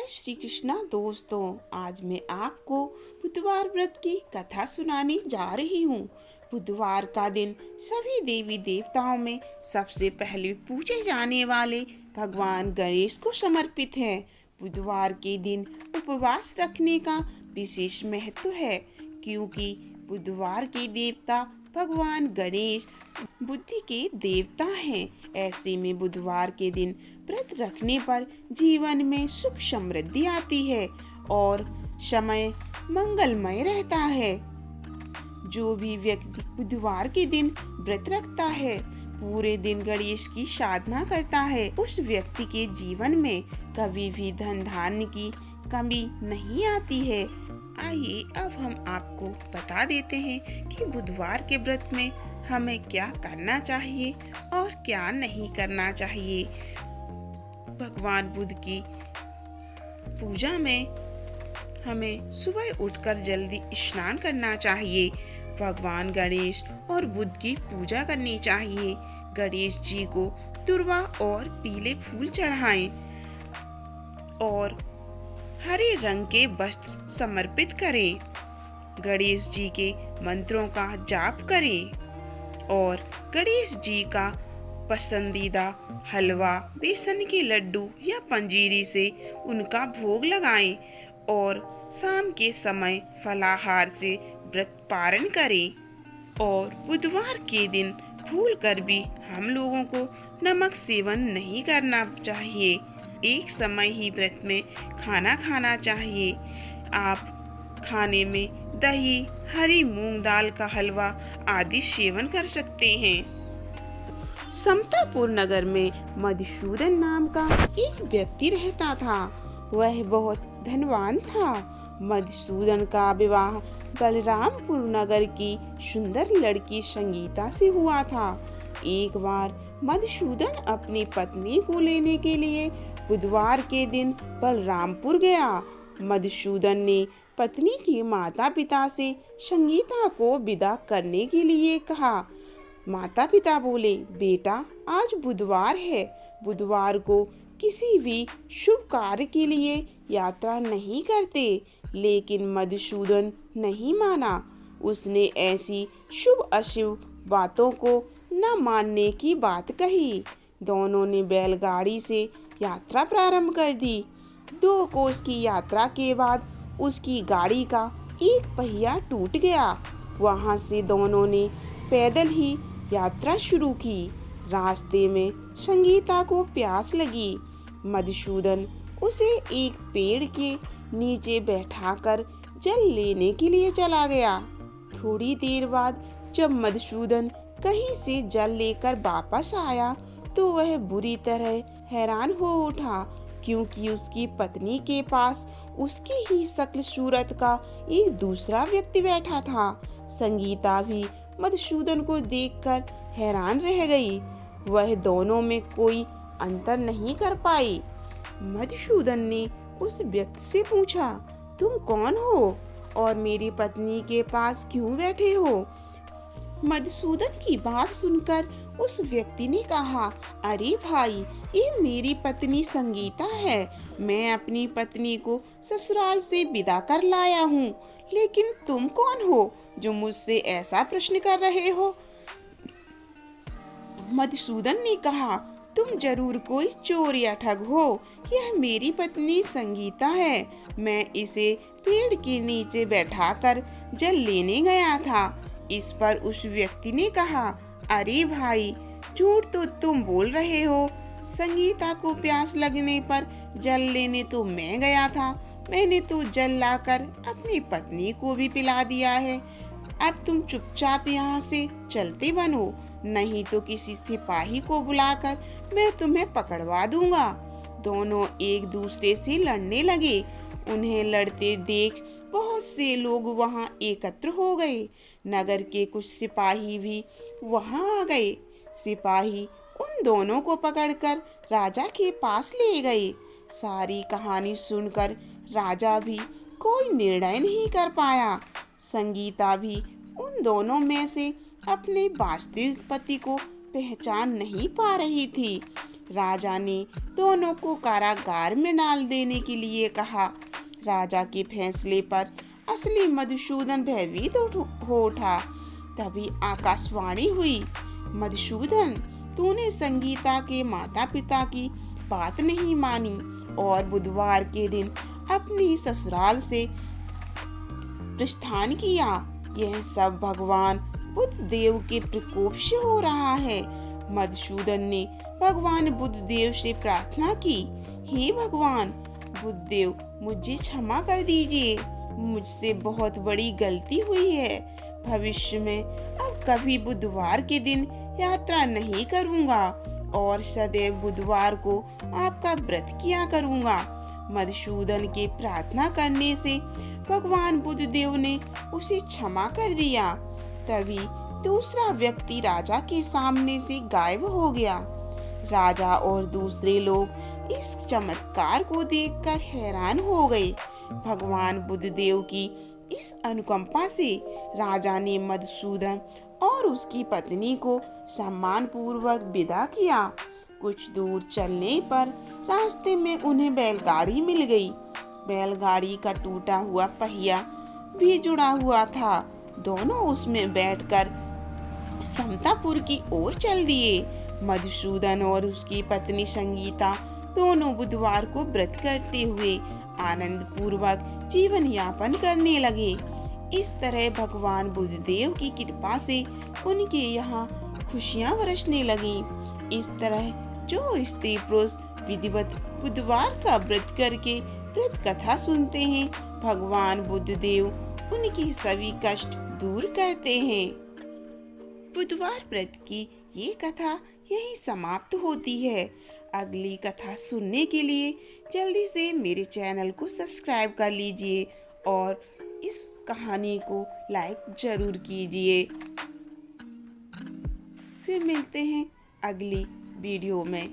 जय श्री कृष्णा दोस्तों। आज मैं आपको बुधवार व्रत की कथा सुनाने जा रही हूँ। बुधवार का दिन सभी देवी देवताओं में सबसे पहले पूजे जाने वाले भगवान गणेश को समर्पित है। बुधवार के दिन उपवास रखने का विशेष महत्व है, क्योंकि बुधवार के देवता भगवान गणेश बुद्धि के देवता हैं। ऐसे में बुधवार के दिन व्रत रखने पर जीवन में सुख समृद्धि आती है और समय मंगलमय रहता है। जो भी व्यक्ति बुधवार के दिन व्रत रखता है, पूरे दिन गणेश की साधना करता है, उस व्यक्ति के जीवन में कभी भी धन धान्य की कमी नहीं आती है। आइए अब हम आपको बता देते हैं कि बुधवार के व्रत में हमें क्या करना चाहिए और क्या नहीं करना चाहिए। भगवान बुद्ध की पूजा में हमें सुबह उठकर जल्दी स्नान करना चाहिए। भगवान गणेश और बुद्ध की पूजा करनी चाहिए। गणेश जी को दुर्वा और पीले फूल चढ़ाएं और हरे रंग के वस्त्र समर्पित करें। गणेश जी के मंत्रों का जाप करें और गणेश जी का पसंदीदा हलवा, बेसन के लड्डू या पंजीरी से उनका भोग लगाएं और शाम के समय फलाहार से व्रत पारण करें। और बुधवार के दिन भूलकर भी हम लोगों को नमक सेवन नहीं करना चाहिए। एक समय ही व्रत में खाना खाना चाहिए। आप खाने में दही, हरी मूंग दाल का हलवा आदि सेवन कर सकते हैं। समतापुर नगर में मधुसूदन नाम का एक व्यक्ति रहता था। वह बहुत धनवान था। मधुसूदन का विवाह बलरामपुर नगर की सुंदर लड़की संगीता से हुआ था। एक बार मधुसूदन अपनी पत्नी को लेने के लिए बुधवार के दिन बलरामपुर गया। मधुसूदन ने पत्नी के माता पिता से संगीता को विदा करने के लिए कहा। माता पिता बोले, बेटा आज बुधवार है, बुधवार को किसी भी शुभ कार्य के लिए यात्रा नहीं करते। लेकिन मधुसूदन नहीं माना। उसने ऐसी शुभ अशुभ बातों को न मानने की बात कही। दोनों ने बैलगाड़ी से यात्रा प्रारंभ कर दी। 2 कोस की यात्रा के बाद उसकी गाड़ी का एक पहिया टूट गया। वहां से दोनों ने पैदल ही यात्रा शुरू की। रास्ते में संगीता को प्यास लगी। मधुसूदन उसे एक पेड़ के नीचे बैठाकर जल लेने के लिए चला गया। थोड़ी देर बाद जब मधुसूदन कहीं से जल लेकर वापस आया तो वह बुरी तरह हैरान हो उठा, क्योंकि उसकी पत्नी के पास उसकी ही शक्ल सूरत का एक दूसरा व्यक्ति बैठा था। संगीता भी मधुसूदन को देखकर हैरान रह गई। वह दोनों में कोई अंतर नहीं कर पाई। मधुसूदन ने उस व्यक्ति से पूछा, तुम कौन हो और मेरी पत्नी के पास क्यों बैठे हो? मधुसूदन की बात सुनकर उस व्यक्ति ने कहा, अरे भाई, ये मेरी पत्नी संगीता है। मैं अपनी पत्नी को ससुराल से विदा कर लाया हूँ। लेकिन तुम कौन हो जो मुझसे ऐसा प्रश्न कर रहे हो? मधुसूदन ने कहा, तुम जरूर कोई चोर या ठग हो। यह मेरी पत्नी संगीता है। मैं इसे पेड़ के नीचे बैठाकर जल लेने गया था। इस पर उस व्यक्ति ने कहा, अरे भाई, झूठ तो तुम बोल रहे हो। संगीता को प्यास लगने पर जल लेने तो मैं गया था। मैंने तो जल लाकर अपनी पत्नी को भी पिला दिया है। अब तुम चुपचाप यहाँ से चलते बनो, नहीं तो किसी सिपाही को बुलाकर मैं तुम्हें पकड़वा दूंगा। दोनों एक दूसरे से लड़ने लगे। उन्हें लड़ते देख बहुत से लोग वहां एकत्र हो गए। नगर के कुछ सिपाही भी वहां आ गए। सिपाही उन दोनों को पकड़कर राजा के पास ले गए। सारी कहानी सुनकर राजा भी कोई निर्णय नहीं कर पाया। संगीता भी उन दोनों में से अपने वास्तविक पति को पहचान नहीं पा रही थी। राजा ने दोनों को कारागार में डाल देने के लिए कहा। राजा के फैसले पर असली मधुसूदन भयभीत हो उठा। तभी आकाशवाणी हुई, मधुसूदन, तूने संगीता के माता पिता की बात नहीं मानी और बुधवार के दिन अपनी ससुराल से प्रस्थान किया। यह सब भगवान बुद्ध देव के प्रकोप से हो रहा है। मधुसूदन ने भगवान बुद्ध देव से प्रार्थना की, हे भगवान बुद्ध देव, मुझे क्षमा कर दीजिए, मुझसे बहुत बड़ी गलती हुई है। भविष्य में अब कभी बुधवार के दिन यात्रा नहीं करूंगा और सदैव बुधवार को आपका व्रत किया करूंगा। मधुसूदन के प्रार्थना करने से भगवान बुद्ध देव ने उसे क्षमा कर दिया। तभी दूसरा व्यक्ति राजा के सामने से गायब हो गया। राजा और दूसरे लोग इस चमत्कार को देखकर हैरान हो गए। भगवान बुद्ध देव की इस अनुकंपा से राजा ने मधुसूदन और उसकी पत्नी को सम्मान पूर्वक विदा किया। कुछ दूर चलने पर रास्ते में उन्हें बैलगाड़ी मिल गई। बैलगाड़ी का टूटा हुआ पहिया भी जुड़ा हुआ था। दोनों उसमें बैठकर समतापुर की ओर चल दिए। मधुसूदन और उसकी पत्नी संगीता दोनों बुधवार को व्रत करते हुए आनंद पूर्वक जीवन यापन करने लगे। इस तरह भगवान बुद्ध देव की कृपा से उनके यहाँ खुशियाँ बरसने लगी। इस तरह जो स्त्री पुरुष विधिवत बुधवार का व्रत करके व्रत कथा सुनते हैं, भगवान बुद्ध देव उनके सभी कष्ट दूर करते हैं। बुधवार व्रत की ये कथा यही समाप्त होती है। अगली कथा सुनने के लिए जल्दी से मेरे चैनल को सब्सक्राइब कर लीजिए और इस कहानी को लाइक जरूर कीजिए। फिर मिलते हैं अगली वीडियो में।